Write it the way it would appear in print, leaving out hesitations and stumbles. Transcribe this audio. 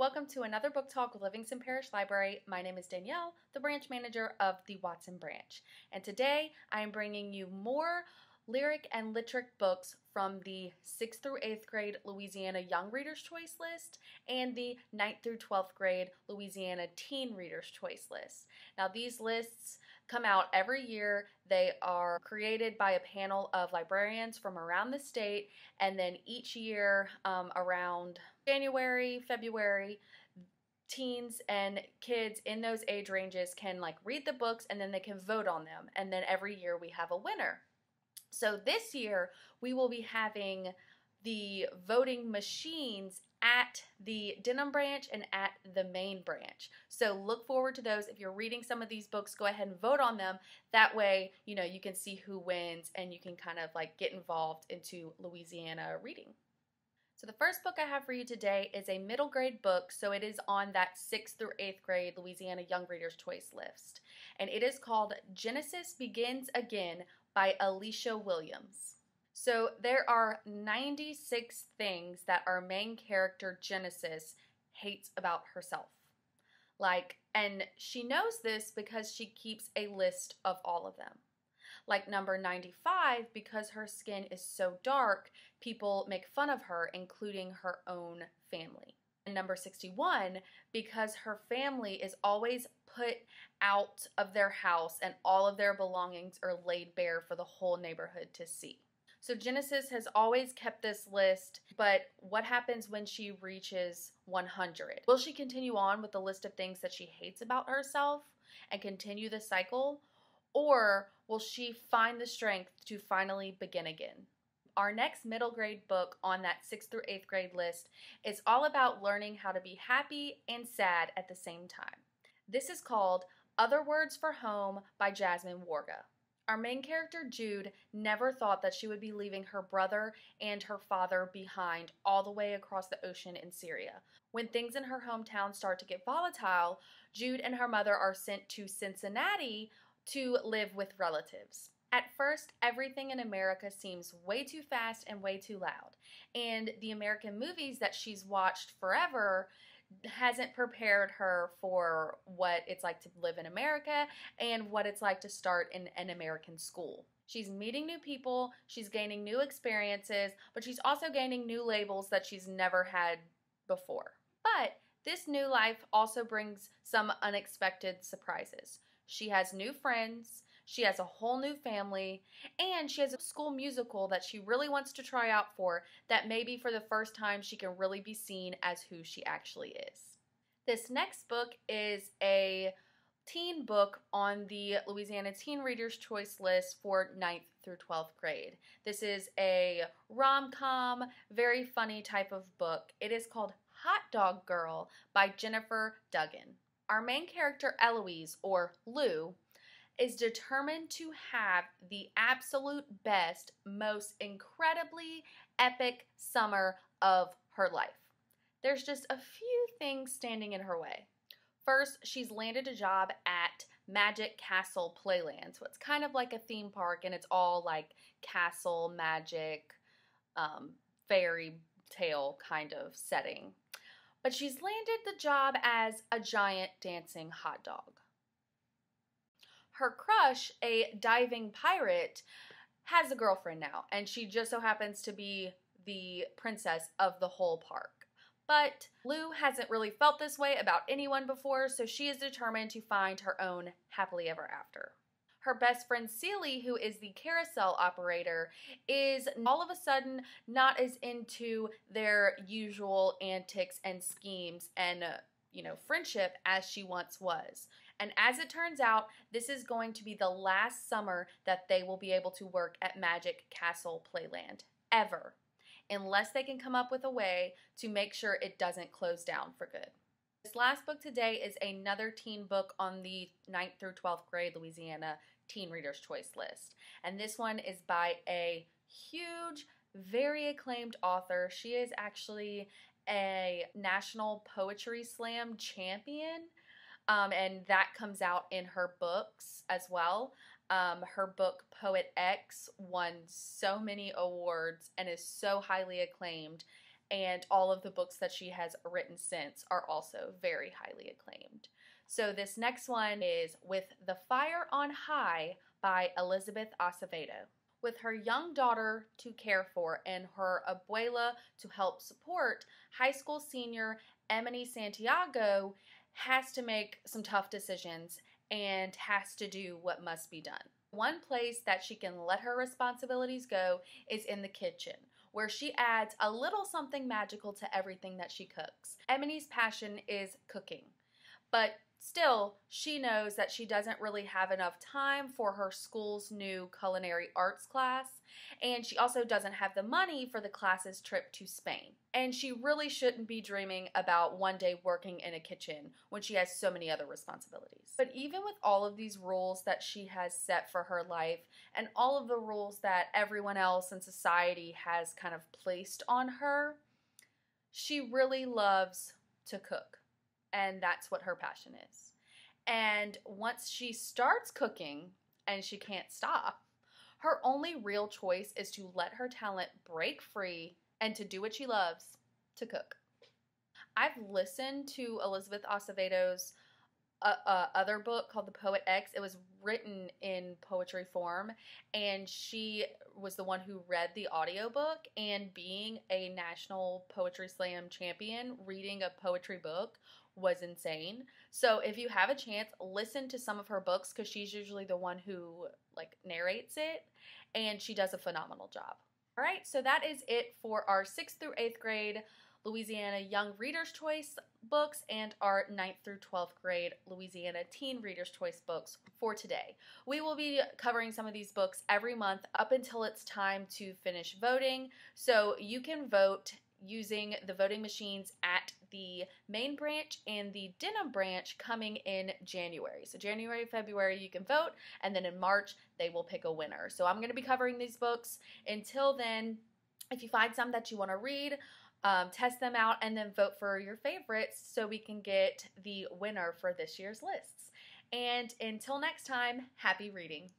Welcome to another book talk with Livingston Parish Library. My name is Danielle, the branch manager of the Watson branch. And today I am bringing you more lyric and literature books from the 6th through 8th grade Louisiana Young Reader's Choice List and the 9th through 12th grade Louisiana Teen Reader's Choice List. Now these lists come out every year. They are created by a panel of librarians from around the state, and then each year around January, February, teens and kids in those age ranges can read the books and then they can vote on them, and then every year we have a winner. So this year we will be having the voting machines at the Denham branch and at the main branch. So look forward to those. If you're reading some of these books, go ahead and vote on them. That way, you can see who wins and you can kind of get involved into Louisiana reading. So the first book I have for you today is a middle grade book, so it is on that 6th through 8th grade Louisiana Young Reader's Choice list. And it is called Genesis Begins Again by Alicia Williams. So there are 96 things that our main character Genesis hates about herself. And she knows this because she keeps a list of all of them. Like number 95, because her skin is so dark, people make fun of her, including her own family. And number 61, because her family is always put out of their house and all of their belongings are laid bare for the whole neighborhood to see. So Genesis has always kept this list, but what happens when she reaches 100? Will she continue on with the list of things that she hates about herself and continue the cycle? Or will she find the strength to finally begin again? Our next middle grade book on that 6th through 8th grade list is all about learning how to be happy and sad at the same time. This is called Other Words for Home by Jasmine Warga. Our main character, Jude, never thought that she would be leaving her brother and her father behind all the way across the ocean in Syria. When things in her hometown start to get volatile, Jude and her mother are sent to Cincinnati to live with relatives. At first, everything in America seems way too fast and way too loud. And the American movies that she's watched forever hasn't prepared her for what it's like to live in America and what it's like to start in an American school. She's meeting new people, she's gaining new experiences, but she's also gaining new labels that she's never had before. But this new life also brings some unexpected surprises. She has new friends, she has a whole new family, and she has a school musical that she really wants to try out for that maybe for the first time she can really be seen as who she actually is. This next book is a teen book on the Louisiana Teen Reader's Choice list for 9th through 12th grade. This is a rom-com, very funny type of book. It is called Hot Dog Girl by Jennifer Duggan. Our main character, Eloise, or Lou, is determined to have the absolute best, most incredibly epic summer of her life. There's just a few things standing in her way. First, she's landed a job at Magic Castle Playland. So it's kind of like a theme park, and it's all like castle, magic, fairy tale kind of setting. But she's landed the job as a giant dancing hot dog. Her crush, a diving pirate, has a girlfriend now, and she just so happens to be the princess of the whole park. But Lou hasn't really felt this way about anyone before, so she is determined to find her own happily ever after. Her best friend Celie, who is the carousel operator, is all of a sudden not as into their usual antics and schemes and friendship as she once was. And as it turns out, this is going to be the last summer that they will be able to work at Magic Castle Playland, ever, unless they can come up with a way to make sure it doesn't close down for good. This last book today is another teen book on the 9th through 12th grade Louisiana Teen Reader's Choice list. And this one is by a huge, very acclaimed author. She is actually a National Poetry Slam champion, and that comes out in her books as well. Her book, Poet X, won so many awards and is so highly acclaimed. and all of the books that she has written since are also very highly acclaimed. So this next one is With the Fire on High by Elizabeth Acevedo. With her young daughter to care for and her abuela to help support, high school senior Emily Santiago has to make some tough decisions and has to do what must be done. One place that she can let her responsibilities go is in the kitchen, where she adds a little something magical to everything that she cooks. Emily's passion is cooking, but still, she knows that she doesn't really have enough time for her school's new culinary arts class, and she also doesn't have the money for the class's trip to Spain. And she really shouldn't be dreaming about one day working in a kitchen when she has so many other responsibilities. But even with all of these rules that she has set for her life, and all of the rules that everyone else in society has kind of placed on her, she really loves to cook. And that's what her passion is. And once she starts cooking and she can't stop, her only real choice is to let her talent break free and to do what she loves, to cook. I've listened to Elizabeth Acevedo's other book called The Poet X. It was written in poetry form, and she was the one who read the audiobook, and being a National Poetry Slam champion, reading a poetry book was insane. So if you have a chance, listen to some of her books, because she's usually the one who narrates it, and she does a phenomenal job. All right, so that is it for our 6th through 8th grade Louisiana Young Reader's Choice books and our 9th through 12th grade Louisiana Teen Reader's Choice books for today. We will be covering some of these books every month up until it's time to finish voting, so you can vote using the voting machines at the main branch and the Denham branch coming in January. So January, February you can vote, and then in March they will pick a winner. So I'm going to be covering these books. Until then, if you find some that you want to read, test them out and then vote for your favorites so we can get the winner for this year's lists. And until next time, happy reading.